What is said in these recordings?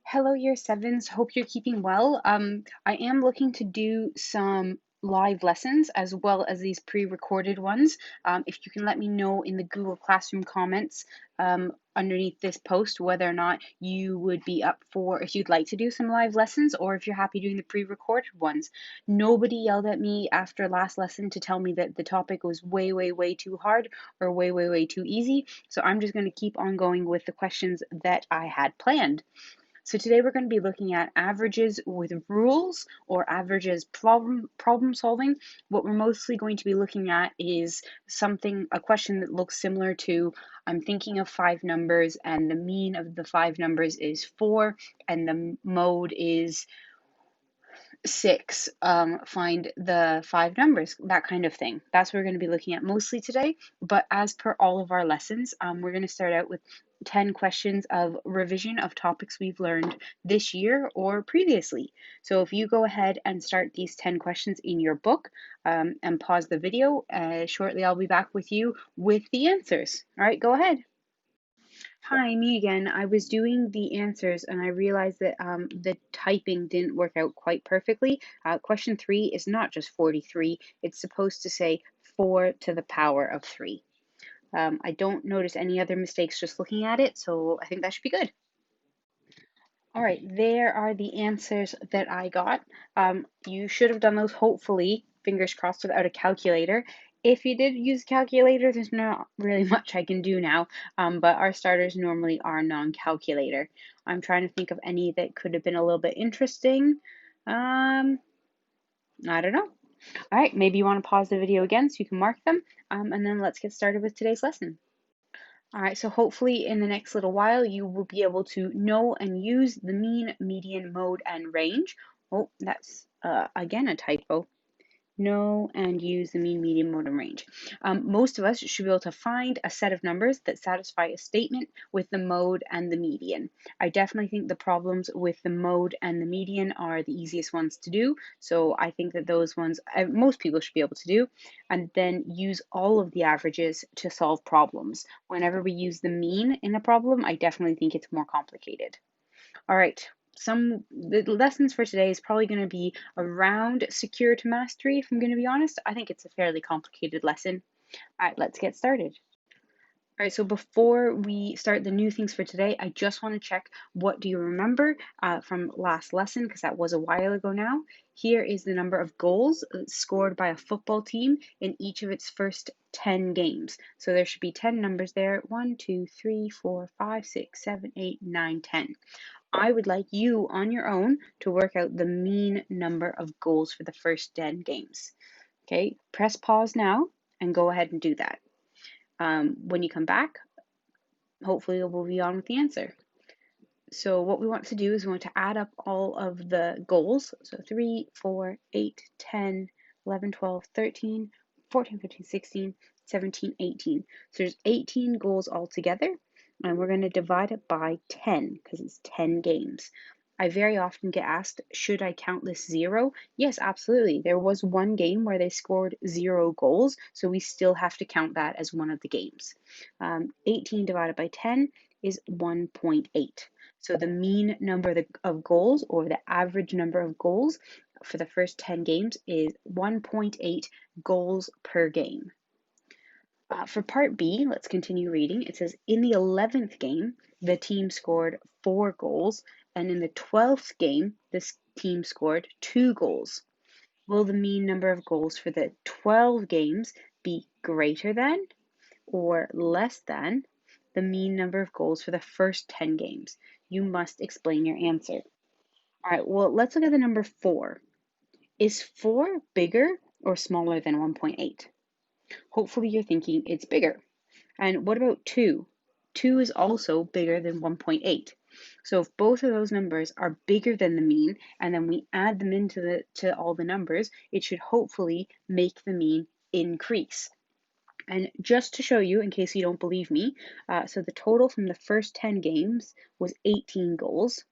Hello, year sevens. Hope you're keeping well. I am looking to do some live lessons as well as these pre-recorded ones. If you can let me know in the Google Classroom comments underneath this post whether or not you would be up for if you'd like to do some live lessons or if you're happy doing the pre-recorded ones. Nobody yelled at me after last lesson to tell me that the topic was way, way, way too hard or way, way, way too easy. So I'm just going to keep on going with the questions that I had planned. So today we're going to be looking at averages with rules or averages problem solving. What we're mostly going to be looking at is a question that looks similar to I'm thinking of five numbers and the mean of the five numbers is 4 and the mode is 6. Find the five numbers, that kind of thing. That's what we're going to be looking at mostly today. But as per all of our lessons, we're going to start out with 10 questions of revision of topics we've learned this year or previously. So if you go ahead and start these 10 questions in your book and pause the video, shortly I'll be back with you with the answers. All right, go ahead. Hi, me again. I was doing the answers and I realized that the typing didn't work out quite perfectly. Question 3 is not just 43, it's supposed to say 4 to the power of 3. I don't notice any other mistakes just looking at it, so I think that should be good. All right, there are the answers that I got. You should have done those, hopefully, fingers crossed, without a calculator. If you did use a calculator, there's not really much I can do now, but our starters normally are non-calculator. I'm trying to think of any that could have been a little bit interesting. I don't know. All right, maybe you want to pause the video again so you can mark them, and then let's get started with today's lesson. All right, so hopefully in the next little while you will be able to know and use the mean, median, mode, and range. Oh, that's again a typo. Know and use the mean, median, mode, and range. Most of us should be able to find a set of numbers that satisfy a statement with the mode and the median. I definitely think the problems with the mode and the median are the easiest ones to do. So I think that those ones most people should be able to do. And then use all of the averages to solve problems. Whenever we use the mean in a problem, I definitely think it's more complicated. All right, the lessons for today is probably going to be around secure to mastery, if I'm going to be honest. I think it's a fairly complicated lesson. All right, let's get started. All right, so before we start the new things for today, I just want to check what do you remember from last lesson, because that was a while ago now. Here is the number of goals scored by a football team in each of its first 10 games. So there should be 10 numbers there. 1, 2, 3, 4, 5, 6, 7, 8, 9, 10. I would like you on your own to work out the mean number of goals for the first 10 games. Okay, press pause now and go ahead and do that. When you come back, hopefully we'll be on with the answer. So what we want to do is we want to add up all of the goals. So 3, 4, 8, 10, 11, 12, 13, 14, 15, 16, 17, 18. So there's 18 goals altogether, and we're going to divide it by 10 because it's 10 games. I very often get asked, should I count this 0? Yes, absolutely. There was one game where they scored 0 goals, so we still have to count that as one of the games. 18 divided by 10 is 1.8. So the mean number of goals, or the average number of goals for the first 10 games, is 1.8 goals per game. For part B, let's continue reading. It says, in the 11th game, the team scored 4 goals, and in the 12th game, this team scored 2 goals. Will the mean number of goals for the 12 games be greater than or less than the mean number of goals for the first 10 games? You must explain your answer. All right, well, let's look at the number 4. Is 4 bigger or smaller than 1.8? Hopefully you're thinking it's bigger. And what about 2? 2 is also bigger than 1.8. So if both of those numbers are bigger than the mean, and then we add them into all the numbers, it should hopefully make the mean increase. And just to show you, in case you don't believe me, so the total from the first 10 games was 18 goals.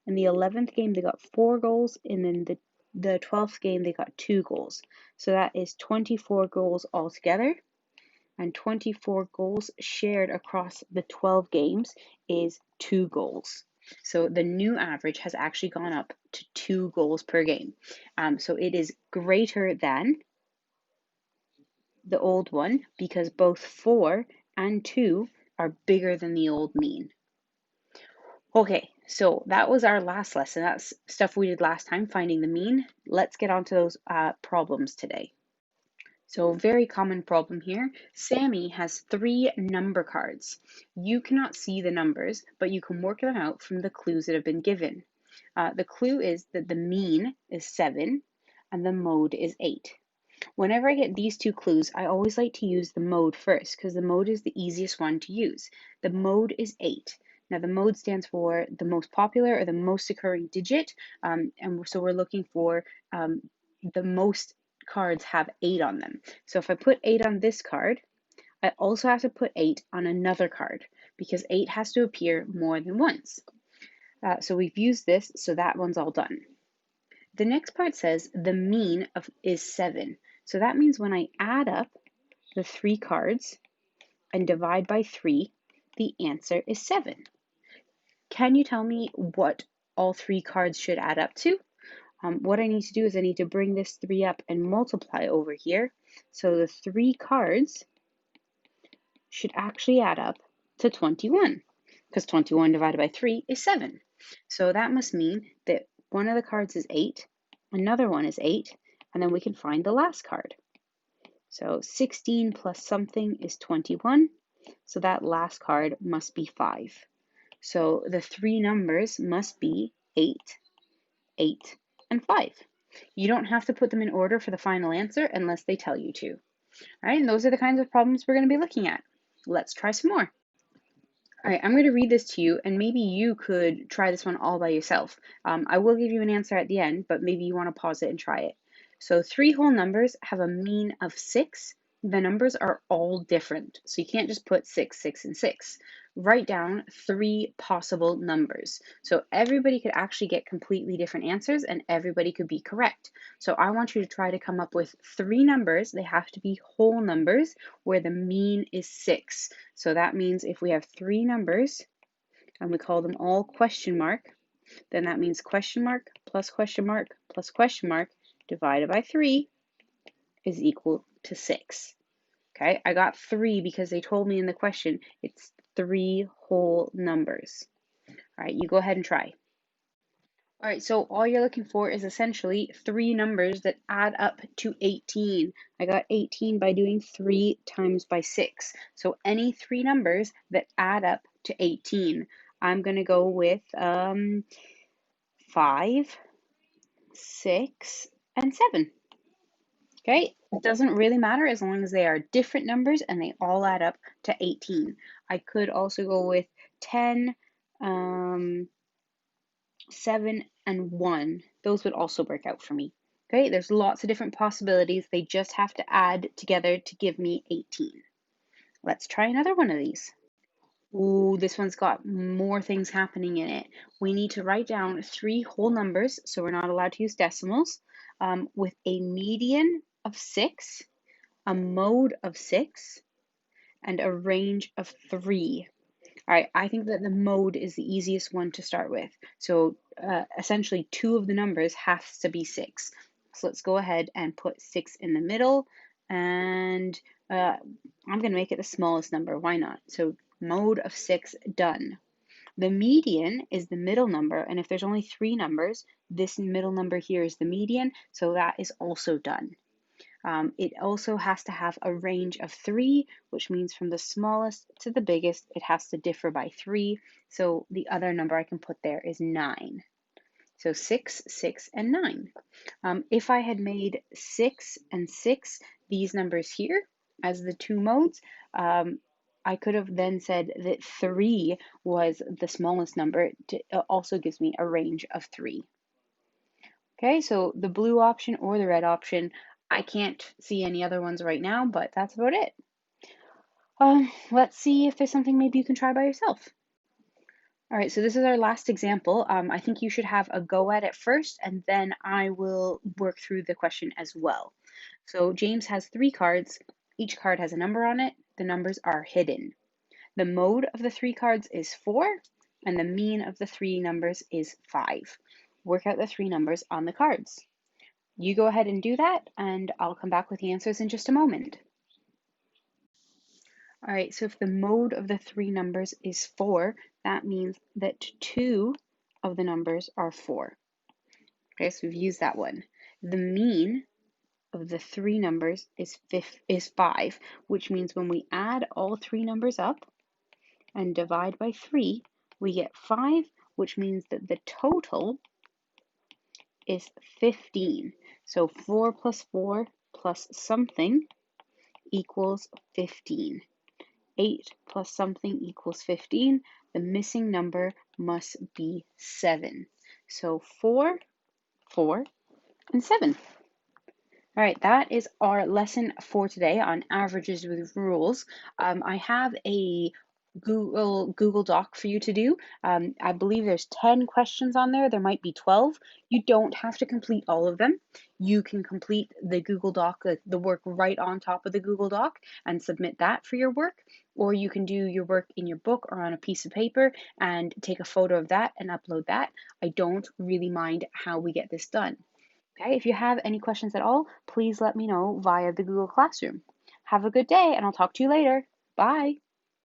In the 11th game, they got 4 goals, and then the 12th game, they got 2 goals. So that is 24 goals altogether, and 24 goals shared across the 12 games is 2 goals. So the new average has actually gone up to 2 goals per game. So it is greater than the old one because both 4 and 2 are bigger than the old mean. Okay, so that was our last lesson. That's stuff we did last time, finding the mean. Let's get on to those problems today. So very common problem here. Sammy has 3 number cards. You cannot see the numbers, but you can work them out from the clues that have been given. The clue is that the mean is 7 and the mode is 8. Whenever I get these two clues, I always like to use the mode first because the mode is the easiest one to use. The mode is 8. Now, the mode stands for the most popular or the most occurring digit, and so we're looking for the most cards have 8 on them. So if I put 8 on this card, I also have to put 8 on another card because 8 has to appear more than once. So we've used this, so that one's all done. The next part says the mean is 7. So that means when I add up the 3 cards and divide by 3, the answer is 7. Can you tell me what all 3 cards should add up to? What I need to do is I need to bring this 3 up and multiply over here. So the 3 cards should actually add up to 21 because 21 divided by 3 is 7. So that must mean that one of the cards is 8, another one is 8, and then we can find the last card. So 16 plus something is 21, so that last card must be 5. So the 3 numbers must be 8, 8, and 5. You don't have to put them in order for the final answer unless they tell you to. All right, and those are the kinds of problems we're going to be looking at. Let's try some more. All right, I'm going to read this to you, and maybe you could try this one all by yourself. I will give you an answer at the end, but maybe you want to pause it and try it. So 3 whole numbers have a mean of 6. The numbers are all different, so you can't just put 6, 6, and 6. Write down 3 possible numbers. So everybody could actually get completely different answers, and everybody could be correct. So I want you to try to come up with 3 numbers. They have to be whole numbers where the mean is 6. So that means if we have 3 numbers and we call them all question mark, then that means question mark plus question mark plus question mark divided by 3 is equal to 6. Okay, I got 3 because they told me in the question it's 3 whole numbers. All right, you go ahead and try. All right, so all you're looking for is essentially 3 numbers that add up to 18. I got 18 by doing 3 times by 6. So any 3 numbers that add up to 18. I'm going to go with 5, 6, and 7. Okay, it doesn't really matter as long as they are different numbers and they all add up to 18. I could also go with 10, 7, and 1. Those would also work out for me. Okay, there's lots of different possibilities. They just have to add together to give me 18. Let's try another one of these. Ooh, this one's got more things happening in it. We need to write down 3 whole numbers, so we're not allowed to use decimals, with a median of 6, a mode of 6, and a range of 3. All right, I think that the mode is the easiest one to start with. So essentially 2 of the numbers has to be 6. So let's go ahead and put 6 in the middle, and I'm going to make it the smallest number. Why not? So mode of 6, done. The median is the middle number, and if there's only 3 numbers, this middle number here is the median, so that is also done. It also has to have a range of 3, which means from the smallest to the biggest, it has to differ by 3. So the other number I can put there is 9. So 6, 6, and 9. If I had made 6 and 6, these numbers here, as the 2 modes, I could have then said that 3 was the smallest number. It also gives me a range of 3. Okay, so the blue option or the red option, I can't see any other ones right now, but that's about it. Let's see if there's something maybe you can try by yourself. All right, so this is our last example. I think you should have a go at it first, and then I will work through the question as well. So James has 3 cards. Each card has a number on it. The numbers are hidden. The mode of the 3 cards is 4, and the mean of the three numbers is 5. Work out the three numbers on the cards. You go ahead and do that, and I'll come back with the answers in just a moment. All right, so if the mode of the three numbers is 4, that means that two of the numbers are 4. Okay, so we've used that one. The mean of the three numbers is 5, which means when we add all three numbers up and divide by 3, we get 5, which means that the total is 15. So 4 plus 4 plus something equals 15. 8 plus something equals 15. The missing number must be 7. So 4, 4, and 7. All right, that is our lesson for today on averages with rules. I have a Google Doc for you to do. I believe there's 10 questions on there. There might be 12. You don't have to complete all of them. You can complete the Google Doc, the work right on top of the Google Doc, and submit that for your work. Or you can do your work in your book or on a piece of paper and take a photo of that and upload that. I don't really mind how we get this done. Okay, if you have any questions at all, please let me know via the Google Classroom. Have a good day, and I'll talk to you later. Bye.